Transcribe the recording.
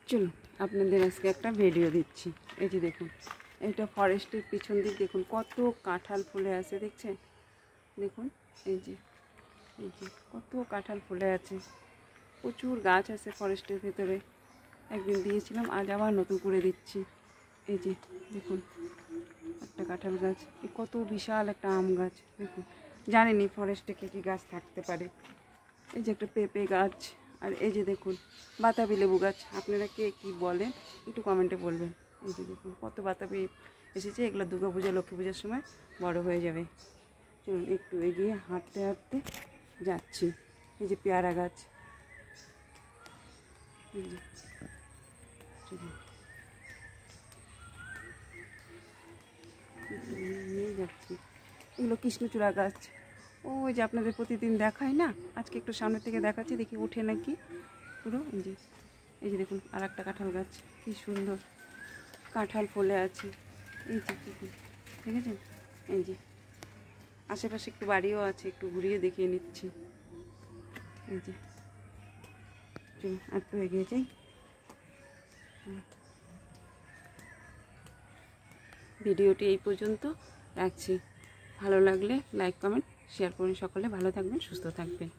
চলুন আপনাদের আজকে একটা ভিডিও দিচ্ছি। এই যে দেখুন, এটা ফরেস্টের পিছন দিক দেখুন কত কাঁঠাল ফুলে আছে, দেখছেন? দেখুন এই যে কত কাঁঠাল ফুলে আছে। প্রচুর গাছ আছে ফরেস্টের ভেতরে। একদিন দিয়েছিলাম, আজ আবার নতুন করে দিচ্ছি। এই যে দেখুন একটা কাঁঠাল গাছ, কত বিশাল একটা আম গাছ। দেখুন, জানেনই ফরেস্টে কী কী গাছ থাকতে পারে। এই যে একটা পেঁপে গাছ, আর এই যে দেখুন বাতাবি লেবু গাছ। আপনারা কে কী বলেন একটু কমেন্টে বলবেন। এই যে দেখুন কত বাতাবি এসেছে, এগুলো দুর্গা পূজা লক্ষ্মী পূজার সময় বড় হয়ে যাবে। চলুন একটু এগিয়ে হাঁটতে হাঁটতে যাচ্ছি। এই যে পেয়ারা গাছ, এই যে নিয়ে যাচ্ছি। এগুলো কৃষ্ণচূড়া গাছ। ওই যে আপনাদের প্রতিদিন দেখায় না, আজকে একটু সামনে থেকে দেখাচ্ছি, দেখি উঠে নাকি পুরো। এই যে দেখুন আর একটা কাঁঠাল গাছ, কী সুন্দর কাঁঠাল ফলে আছে। এই যে দেখেছেন? এই যে আশেপাশে একটু বাড়িও আছে, একটু ঘুরিয়ে দেখিয়ে নিচ্ছি। এই যে চলুন আর একটু এগিয়ে যাই। ভিডিওটি এই পর্যন্ত রাখছি। ভালো লাগলে লাইক কমেন্ট শেয়ার করুন। সকলে ভালো থাকবেন, সুস্থ থাকবেন।